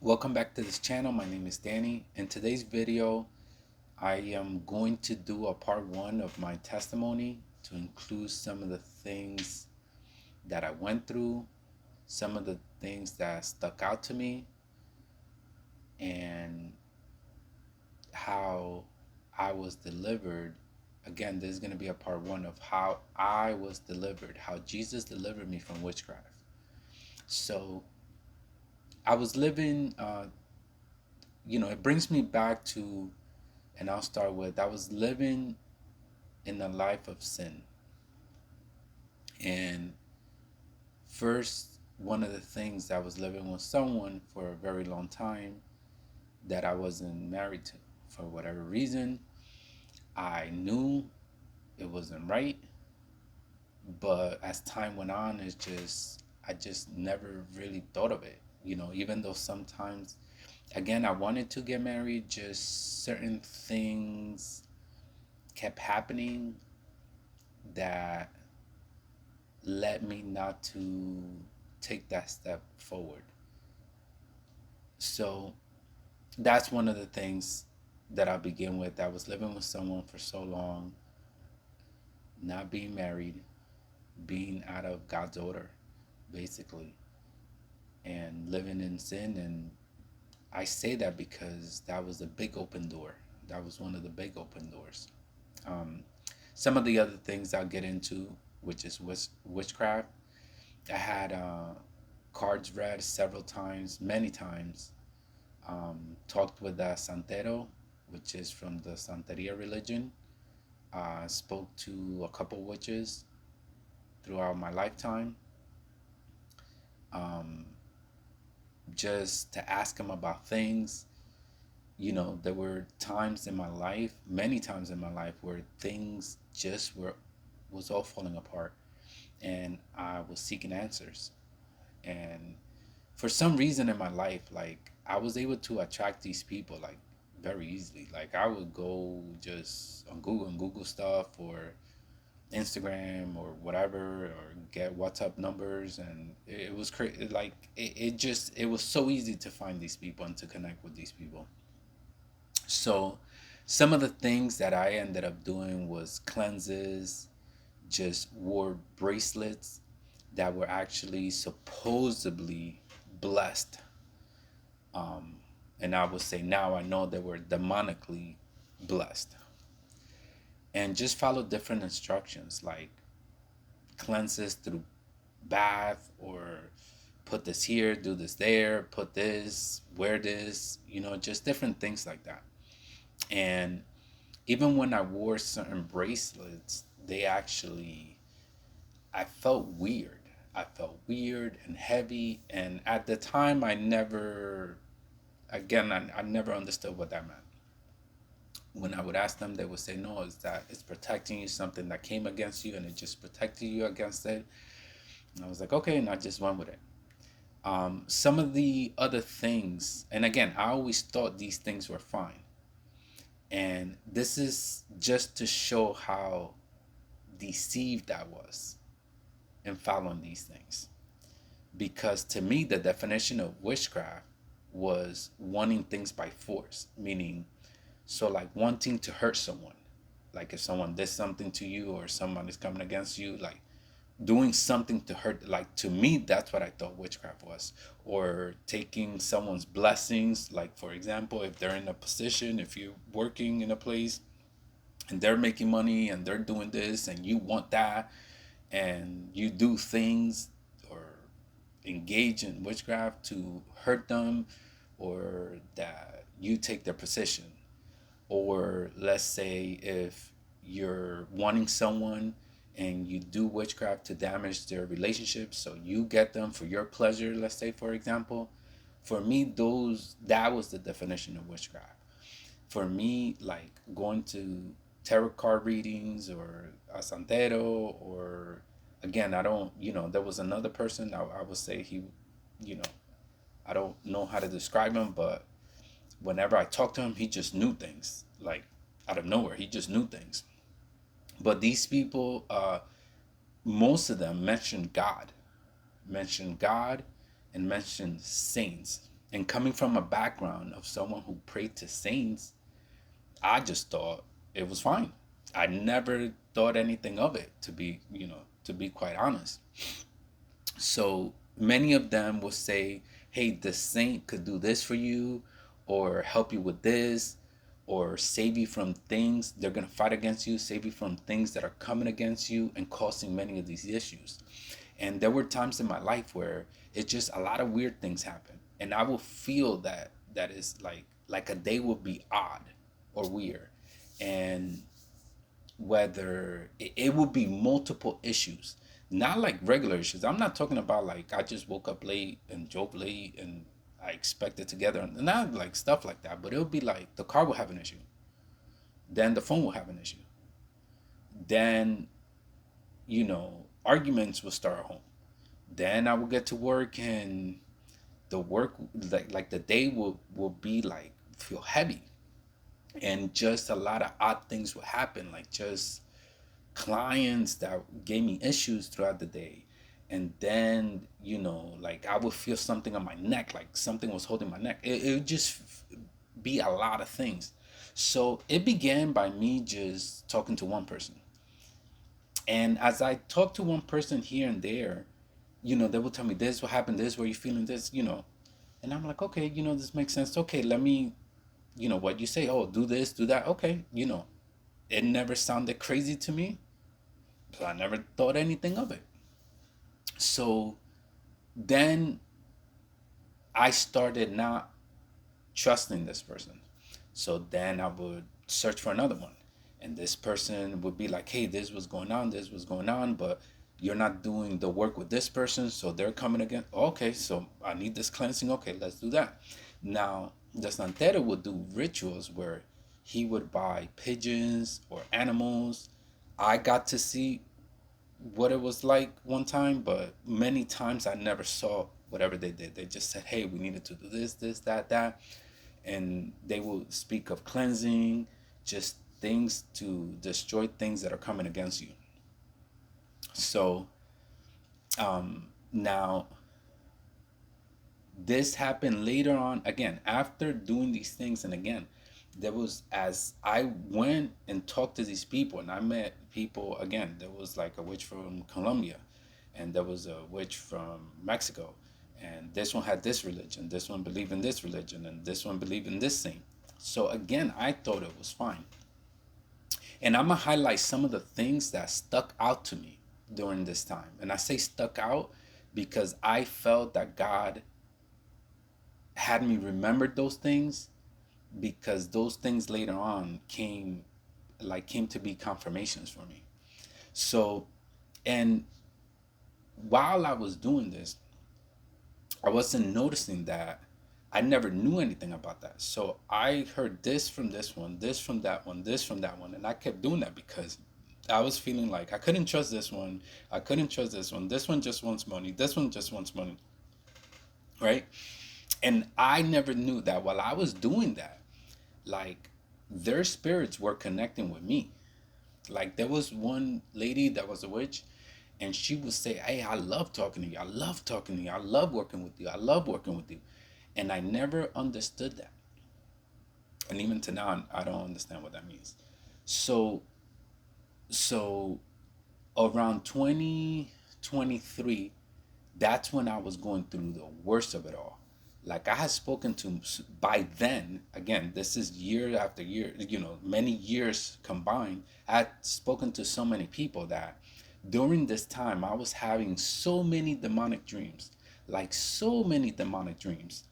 Welcome back to this channel. My name is Danny. In today's video, I am going to do a part one of my testimony to include some of the things that I went through, some of the things that stuck out to me, and how I was delivered. Again, this is going to be a part one of how I was delivered, how Jesus delivered me from witchcraft. So I was living, it brings me back to, and I'll start with, I was living in a life of sin. And first, one of the things, I was living with someone for a very long time that I wasn't married to. For whatever reason, I knew it wasn't right, but as time went on, I just never really thought of it. Even though sometimes, again, I wanted to get married, just certain things kept happening that led me not to take that step forward. So that's one of the things that I begin with. I was living with someone for so long, not being married, being out of God's order, basically, and living in sin. And I say that because that was a big open door. That was one of the big open doors. Um, some of the other things I'll get into, which is witchcraft. I had cards read several times, many times. Talked with a santero, which is from the Santeria religion. Spoke to a couple witches throughout my lifetime, um, just to ask them about things. There were times in my life, many times in my life, where things just was all falling apart, and I was seeking answers. And for some reason in my life, like, I was able to attract these people like very easily. Like, I would go just on Google and Google stuff, or Instagram or whatever, or get WhatsApp numbers, and it was crazy. Like, it was so easy to find these people and to connect with these people. So some of the things that I ended up doing was cleanses, just wore bracelets that were actually supposedly blessed. Um, and I would say now I know they were demonically blessed. And just follow different instructions, like cleanses through bath, or put this here, do this there, put this, wear this, just different things like that. And even when I wore certain bracelets, I felt weird. I felt weird and heavy. And at the time, I never understood what that meant. When I would ask them, they would say, no, it's that it's protecting you, something that came against you, and it just protected you against it. And I was like, okay, and I just went with it. Some of the other things, and again, I always thought these things were fine. And this is just to show how deceived I was in following these things. Because to me, the definition of witchcraft was wanting things by force, meaning, so like wanting to hurt someone. Like if someone did something to you, or someone is coming against you, like doing something to hurt. Like, to me, that's what I thought witchcraft was. Or taking someone's blessings. Like, for example, if they're in a position, if you're working in a place and they're making money and they're doing this and you want that, and you do things or engage in witchcraft to hurt them, or that you take their position. Or let's say if you're wanting someone and you do witchcraft to damage their relationship, so you get them for your pleasure, let's say, for example. For me, that was the definition of witchcraft. For me, like going to tarot card readings, or a santero, or, again, I don't, there was another person, I would say he, you know I don't know how to describe him, but whenever I talked to him, he just knew things, like, out of nowhere. He just knew things. But these people, most of them mentioned God, and mentioned saints. And coming from a background of someone who prayed to saints, I just thought it was fine. I never thought anything of it, to be quite honest. So many of them will say, hey, the saint could do this for you, or help you with this, or save you from things. They're going to fight against you, save you from things that are coming against you and causing many of these issues. And there were times in my life where it's just a lot of weird things happen. And I will feel that is like a day will be odd or weird. And whether it will be multiple issues, not like regular issues. I'm not talking about like I just woke up late and drove late and I expected together, and not like stuff like that, but it'll be like the car will have an issue, then the phone will have an issue, then arguments will start at home, then I will get to work and the work, like the day will be like feel heavy, and just a lot of odd things will happen, like just clients that gave me issues throughout the day. And then like I would feel something on my neck, like something was holding my neck. It would just be a lot of things. So it began by me just talking to one person, and as I talked to one person here and there, they will tell me this what happened, this where you feeling this. And I'm like, okay, this makes sense. Okay, let me, what you say, oh, do this, do that. Okay, it never sounded crazy to me, so I never thought anything of it. So then I started not trusting this person. So then I would search for another one. And this person would be like, hey, this was going on, but you're not doing the work with this person. So they're coming again. Okay, so I need this cleansing. Okay, let's do that. Now, the Santero would do rituals where he would buy pigeons or animals. I got to see what it was like one time, but many times I never saw whatever they did. They just said, hey, we needed to do this, that. And they will speak of cleansing, just things to destroy things that are coming against you. So now this happened later on, again, after doing these things. And again, there was, as I went and talked to these people and I met people, again, there was like a witch from Colombia and there was a witch from Mexico, and this one had this religion, this one believed in this religion, and this one believed in this thing. So again, I thought it was fine. And I'm gonna highlight some of the things that stuck out to me during this time. And I say stuck out because I felt that God had me remember those things, because those things later on came to be confirmations for me. So, and while I was doing this, I wasn't noticing that I never knew anything about that. So I heard this from this one, this from that one, this from that one, and I kept doing that because I was feeling like I couldn't trust this one, I couldn't trust this one. This one just wants money, this one just wants money, right? And I never knew that while I was doing that, like their spirits were connecting with me. Like there was one lady that was a witch, and she would say, hey, I love talking to you, I love talking to you, I love working with you, I love working with you. And I never understood that. And even to now, I don't understand what that means. So around 2023, that's when I was going through the worst of it all. Like I had spoken to, by then, again, this is year after year, many years combined. I had spoken to so many people that during this time I was having so many demonic dreams, like so many demonic dreams.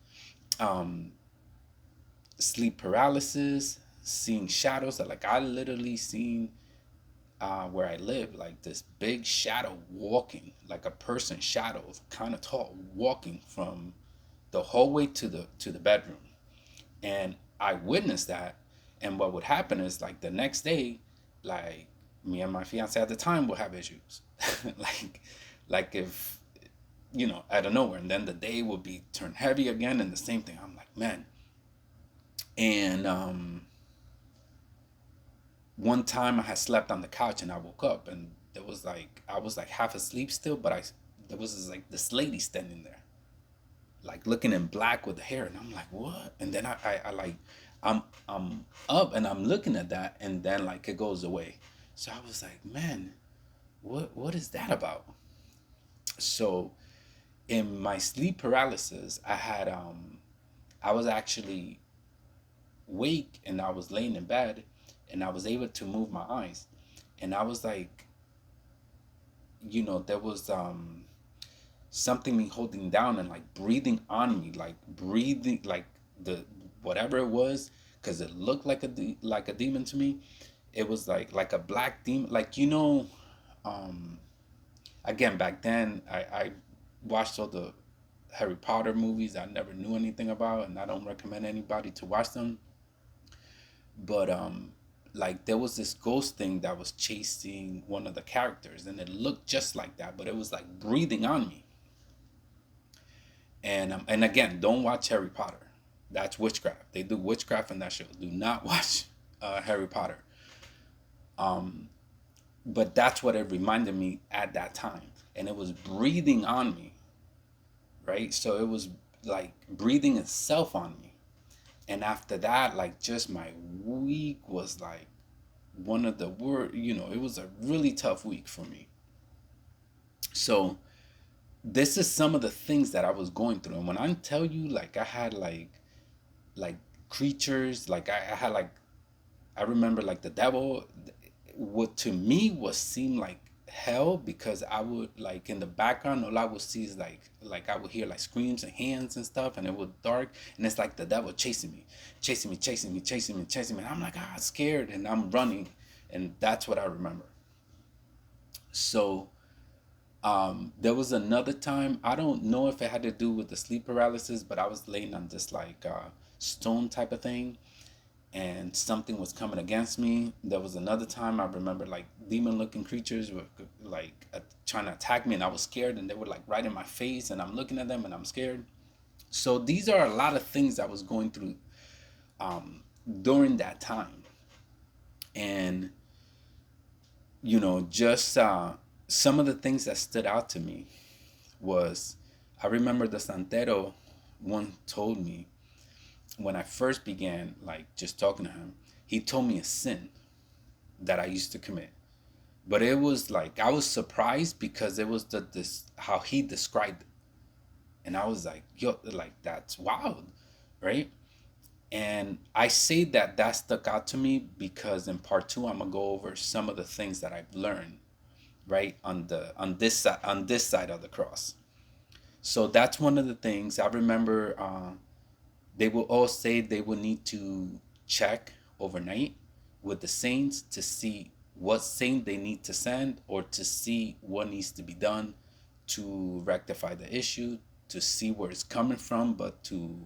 Sleep paralysis, seeing shadows. That like I literally seen where I live, like this big shadow walking, like a person shadow, kind of tall, walking from the hallway to the bedroom. And I witnessed that. And what would happen is like the next day, like me and my fiance at the time will have issues. like like if out of nowhere, and then the day will be turned heavy again and the same thing. I'm like, man. And one time I had slept on the couch and I woke up and there was like I was like half asleep still, but there was like this lady standing there, like looking in black with the hair, and I'm like, what? And then I like, I'm up and I'm looking at that, and then like it goes away. So I was like, man, what is that about? So in my sleep paralysis, I was actually awake, and I was laying in bed, and I was able to move my eyes, and I was like, there was something me holding down and like breathing on me, like breathing like the whatever it was, because it looked like like a demon to me. It was like a black demon, like um again, back then I watched all the Harry Potter movies I never knew anything about, and I don't recommend anybody to watch them. But like there was this ghost thing that was chasing one of the characters, and it looked just like that, but it was like breathing on me. And again, don't watch Harry Potter. That's witchcraft. They do witchcraft in that show. Do not watch Harry Potter. But that's what it reminded me at that time, and it was breathing on me, right? So it was like breathing itself on me. And after that, like just my week was like one of the it was a really tough week for me. So this is some of the things that I was going through. And when I tell you, like I had like creatures, like I had like, I remember like the devil, what to me was seem like hell, because I would like in the background, all I would see is like I would hear like screams and hands and stuff, and it was dark, and it's like the devil chasing me, chasing me, chasing me, chasing me, chasing me. And I'm like, scared, and I'm running, and that's what I remember. So there was another time, I don't know if it had to do with the sleep paralysis, but I was laying on this like stone type of thing, and something was coming against me. There was another time I remember like demon looking creatures were like trying to attack me, and I was scared, and they were like right in my face, and I'm looking at them and I'm scared. So these are a lot of things I was going through during that time. And just some of the things that stood out to me was, I remember the Santero one told me, when I first began like just talking to him, he told me a sin that I used to commit. But it was like I was surprised, because it was this how he described it. And I was like, yo, like that's wild, right? And I say that stuck out to me because in part two I'm gonna go over some of the things that I've learned, right, on this side of the cross. So that's one of the things I remember. They will all say they will need to check overnight with the saints to see what saint they need to send, or to see what needs to be done to rectify the issue, to see where it's coming from, but to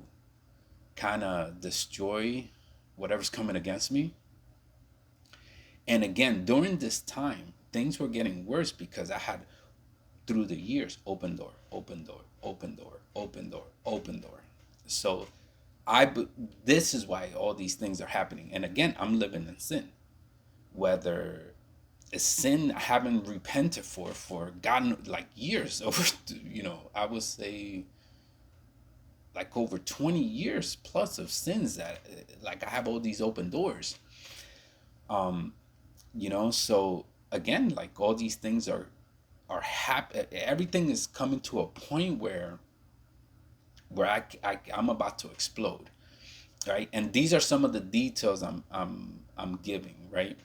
kind of destroy whatever's coming against me. And again, during this time, things were getting worse, because I had, through the years, open door, open door, open door, open door, open door. So this is why all these things are happening. And again, I'm living in sin. Whether it's sin I haven't repented for God, like years, over, I would say like over 20 years plus of sins, that like I have all these open doors. So again, like all these things are happen. Everything is coming to a point where I'm about to explode, right? And these are some of the details I'm giving, right?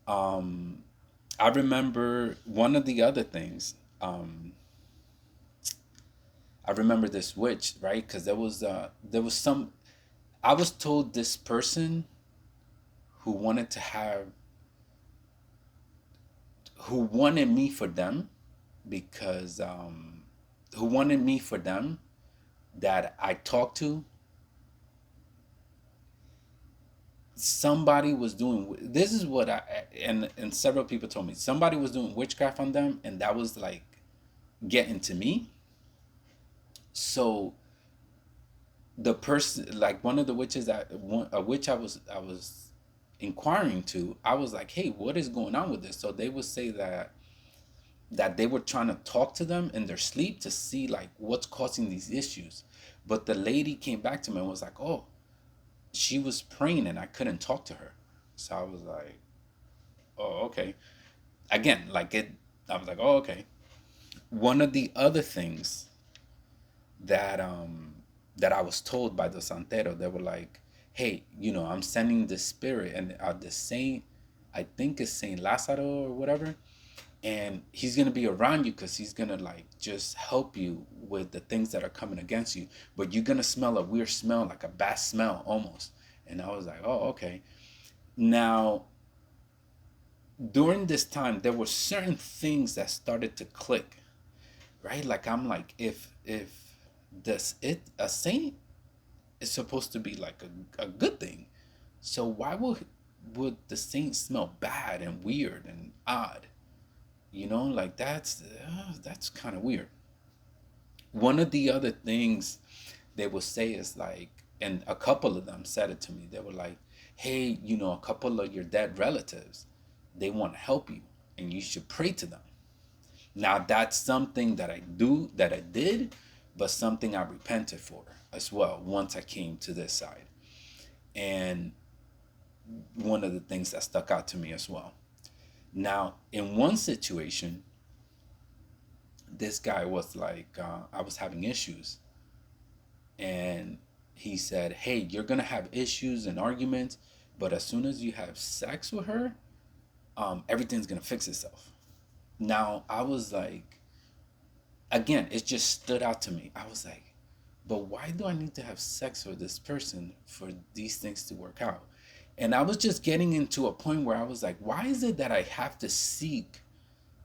I remember one of the other things. I remember this witch, right? Because there was some. I was told this person who wanted to have, who wanted me for them, because who wanted me for them, that I talked to. Somebody was doing, this is what and several people told me, somebody was doing witchcraft on them, and that was like getting to me. So the person, like one of the witches, a witch I was inquiring to, I was like, hey, what is going on with this? So they would say that that they were trying to talk to them in their sleep to see like what's causing these issues. But the lady came back to me and was like, oh, she was praying and I couldn't talk to her. So I was like, oh, okay. Again, like it, I was like, oh, okay. One of the other things that that I was told by the santero, they were like, hey, I'm sending the spirit and the saint, I think it's Saint Lazaro or whatever, and he's gonna be around you because he's gonna like just help you with the things that are coming against you, but you're gonna smell a weird smell, like a bad smell almost. And I was like, oh, okay. Now, during this time, there were certain things that started to click, right? Like I'm like, if this it a saint is supposed to be like a good thing, so why would the saint smell bad and weird and odd? Like that's kind of weird. One of the other things they would say is like, and a couple of them said it to me. They were like, hey, a couple of your dead relatives, they want to help you and you should pray to them. Now that's something that I did, but something I repented for as well once I came to this side. And one of the things that stuck out to me as well. Now, in one situation, this guy was like, I was having issues, and he said, hey, you're gonna have issues and arguments, but as soon as you have sex with her, everything's gonna fix itself. Now I was like, again, it just stood out to me. I was like, but why do I need to have sex with this person for these things to work out? And I was just getting into a point where I was like, why is it that I have to seek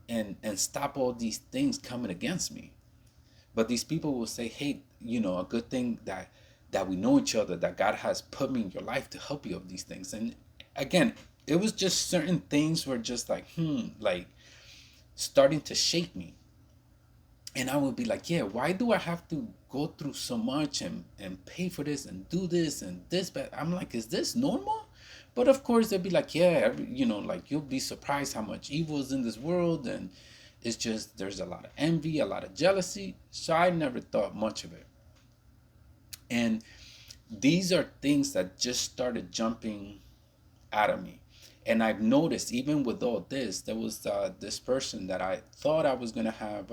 and stop all these things coming against me? But these people will say, hey, a good thing that we know each other, that God has put me in your life to help you with these things. And again, it was just certain things were just like, like starting to shake me. And I would be like, yeah, why do I have to go through so much and pay for this and do this and this? But I'm like, is this normal? But of course, they'd be like, yeah, like you'll be surprised how much evil is in this world. And it's just, there's a lot of envy, a lot of jealousy. So I never thought much of it. And these are things that just started jumping out of me. And I've noticed, even with all this, there was this person that I thought I was going to have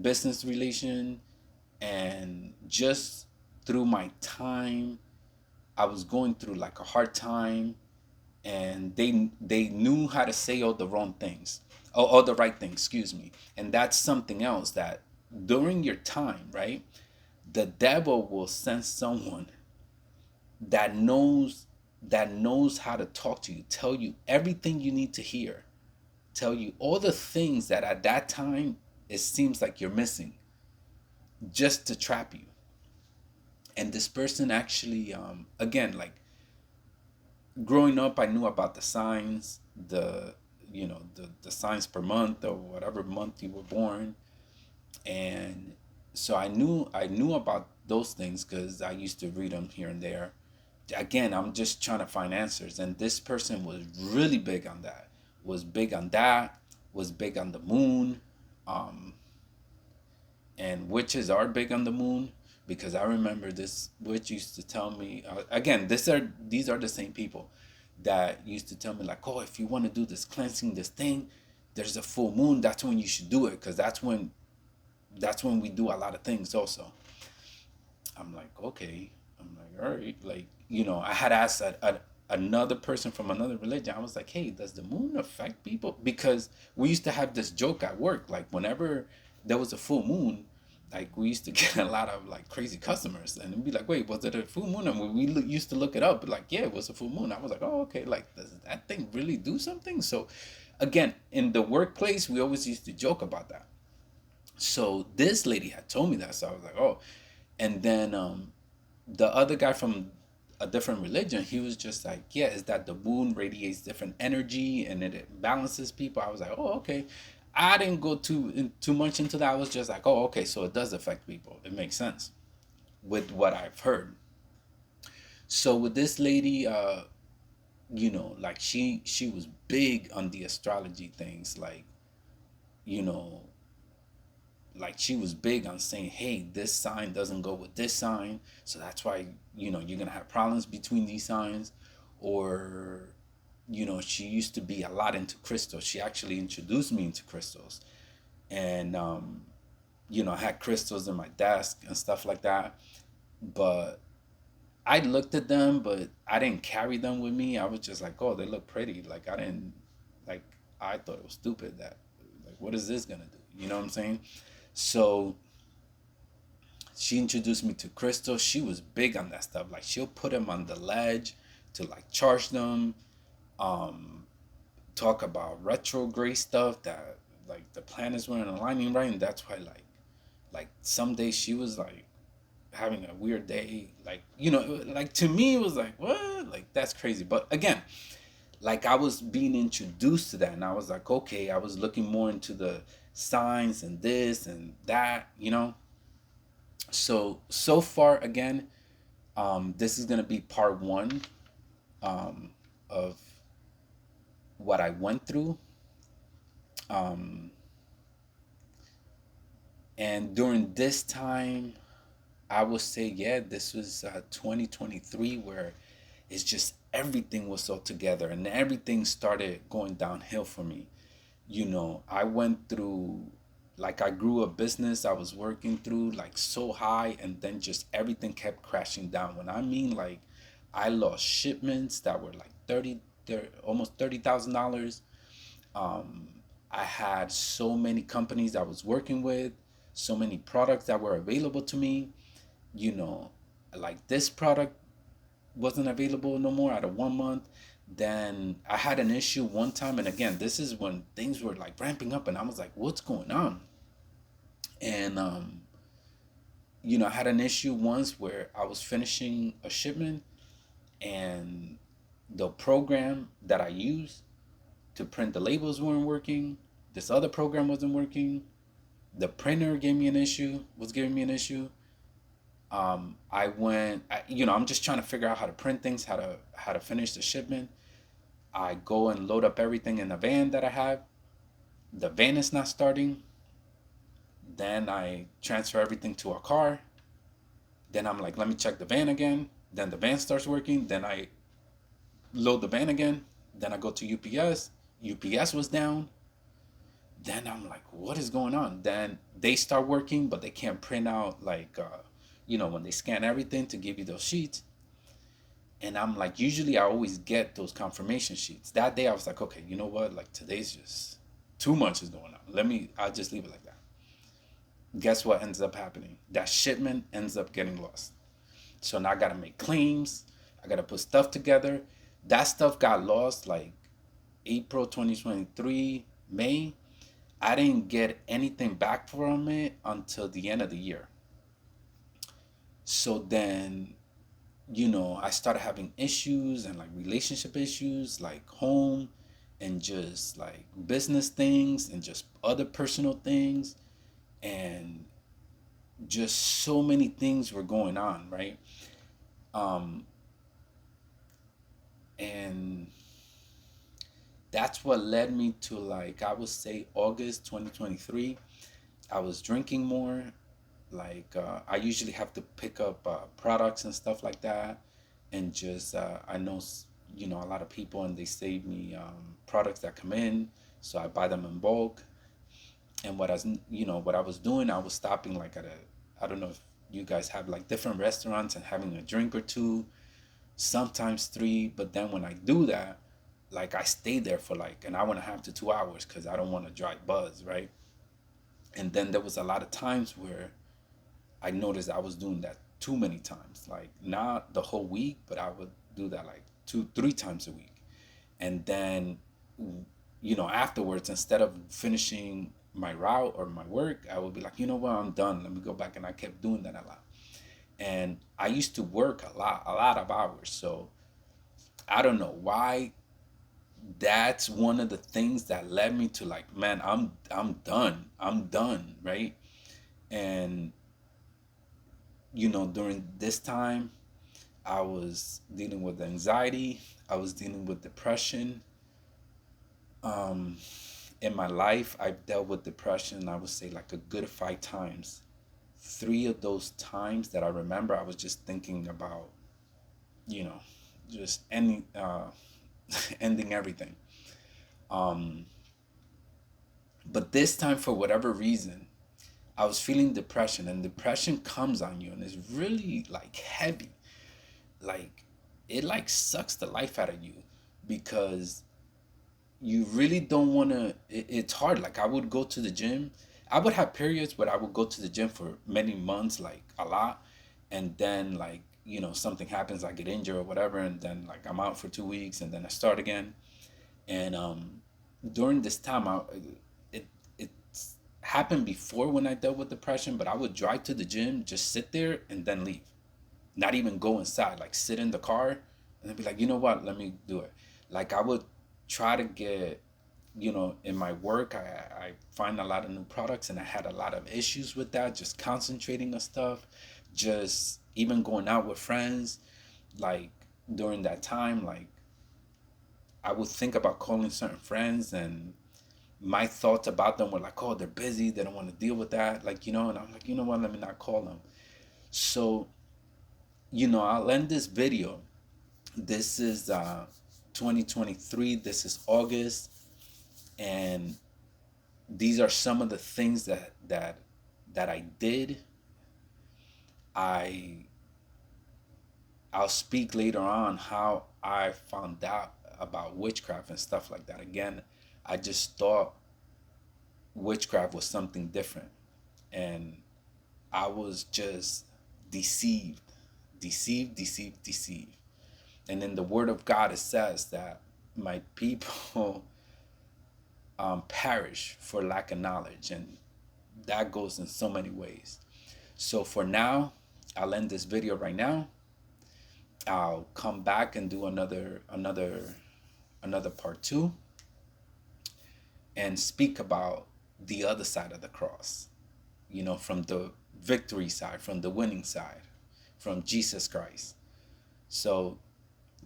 business relation, and just through my time, I was going through like a hard time, and they knew how to say all the wrong things, all the right things, excuse me. And that's something else, that during your time, right, the devil will send someone that knows how to talk to you, tell you everything you need to hear, tell you all the things that at that time it seems like you're missing, just to trap you. And this person actually, again, like growing up, I knew about the signs, the signs per month or whatever month you were born. And so I knew about those things because I used to read them here and there. Again, I'm just trying to find answers, and this person was really big on that. Was big on that. Was big on the moon, um, and witches are big on the moon, because I remember this witch used to tell me. Again, these are the same people that used to tell me like, oh, if you want to do this cleansing, this thing, there's a full moon. That's when you should do it, because that's when we do a lot of things also. I'm like, okay. I'm like, all right. Like, I had asked another person from another religion. I was like, hey, does the moon affect people? Because we used to have this joke at work. Like, whenever there was a full moon, like, we used to get a lot of, like, crazy customers. And it'd be like, wait, was it a full moon? And used to look it up. Like, yeah, it was a full moon. I was like, oh, okay. Like, does that thing really do something? So, again, in the workplace, we always used to joke about that. So this lady had told me that. So I was like, oh. And then the other guy from a different religion, he was just like, yeah, is that the moon radiates different energy and it balances people? I was like, oh, okay. I didn't go too much into that. I was just like, oh, okay, so it does affect people. It makes sense with what I've heard. So with this lady, like she was big on the astrology things. Like, you know, like she was big on saying, hey, this sign doesn't go with this sign, so that's why, you know, you're gonna have problems between these signs. Or, you know, she used to be a lot into crystals. She actually introduced me into crystals. And you know, I had crystals in my desk and stuff like that. But I looked at them, but I didn't carry them with me. I was just like, oh, they look pretty. Like I didn't, like, I thought it was stupid that, like, what is this gonna do? You know what I'm saying? So she introduced me to crystals. She was big on that stuff. Like she'll put them on the ledge to like charge them. Um, Talk about retrograde stuff that like the planets weren't aligning right, and that's why like some days she was like having a weird day. Like, you know, like to me it was like, what? Like that's crazy. But again, like I was being introduced to that, and I was like, okay, I was looking more into the signs and this and that, you know. So far, again, this is gonna be part one of what I went through. Um, and during this time, I would say, yeah, this was 2023, where it's just everything was so together and everything started going downhill for me. You know, I went through, like, I grew a business I was working through, like, so high, and then just everything kept crashing down. When I mean, like, I lost shipments that were like almost $30,000. Um, I had so many companies I was working with, so many products that were available to me. You know, like this product wasn't available no more out of 1 month. Then I had an issue one time, and again, this is when things were like ramping up, and I was like, "What's going on?" And you know, I had an issue once where I was finishing a shipment, and the program that I used to print the labels weren't working. This other program wasn't working. The printer gave me an issue. Was giving me an issue. You know, I'm just trying to figure out how to print things, how to finish the shipment. I go and load up everything in the van that I have. The van is not starting. Then I transfer everything to a car. Then I'm like, let me check the van again. Then the van starts working. Then I load the van again. Then I go to UPS. UPS was down. Then I'm like, what is going on? Then they start working, but they can't print out, like, you know, when they scan everything to give you those sheets. And I'm like, usually I always get those confirmation sheets. That day I was like, okay, you know what? Like today's just too much is going on. I'll just leave it like that. Guess what ends up happening? That shipment ends up getting lost. So now I gotta make claims. I gotta put stuff together. That stuff got lost like April 2023, May. I didn't get anything back from it until the end of the year. So then, you know, I started having issues and like relationship issues, like home and just like business things and just other personal things. And just so many things were going on, right? Um, and that's what led me to, like, I would say August 2023. I was drinking more. Like, I usually have to pick up products and stuff like that. And just, I know, you know, a lot of people, and they save me products that come in. So I buy them in bulk. And what I was doing, I was stopping like at I don't know if you guys have like different restaurants and having a drink or two, sometimes three. But then when I do that, like I stay there for like an hour and a half to 2 hours because I don't want to drive buzz, right? And then there was a lot of times where I noticed I was doing that too many times, like not the whole week, but I would do that like 2, 3 times a week. And then, you know, afterwards, instead of finishing my route or my work, I would be like, you know what, I'm done. Let me go back. And I kept doing that a lot. And I used to work a lot of hours. So I don't know why. That's one of the things that led me to like, man, I'm done. I'm done, right? And you know, during this time, I was dealing with anxiety. I was dealing with depression. Um, in my life, I've dealt with depression, I would say like a good 5 times. 3 of those times that I remember, I was just thinking about, you know, just ending, ending everything. Um, but this time, for whatever reason, I was feeling depression, and depression comes on you, and it's really like heavy. Like, it like sucks the life out of you, because you really don't want to. It's hard. Like, I would go to the gym. I would have periods where I would go to the gym for many months, like a lot, and then like, something happens, I get injured or whatever, and then like I'm out for 2 weeks, and then I start again. And during this time, it it's happened before when I dealt with depression, but I would drive to the gym, just sit there, and then leave, not even go inside, like sit in the car, and then be like, you know what, let me do it. Like, I would try to get, in my work, I find a lot of new products, and I had a lot of issues with that, just concentrating on stuff, just even going out with friends. Like, during that time, like, I would think about calling certain friends, and my thoughts about them were like, oh, they're busy, they don't want to deal with that, like, and I'm like, you know what, let me not call them. So, I'll end this video. This is 2023. This is August, and these are some of the things that I did. I'll speak later on how I found out about witchcraft and stuff like that. Again, I just thought witchcraft was something different, and I was just deceived, deceived, deceived, deceived. And in the Word of God, it says that my people perish for lack of knowledge, and that goes in so many ways. So for now, I'll end this video right now. I'll come back and do another part 2, and speak about the other side of the cross, from the victory side, from the winning side, from Jesus Christ. So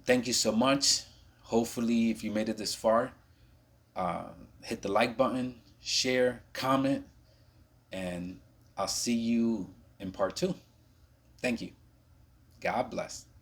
thank you so much. Hopefully, if you made it this far, hit the like button, share, comment, and I'll see you in part 2. Thank you. God bless.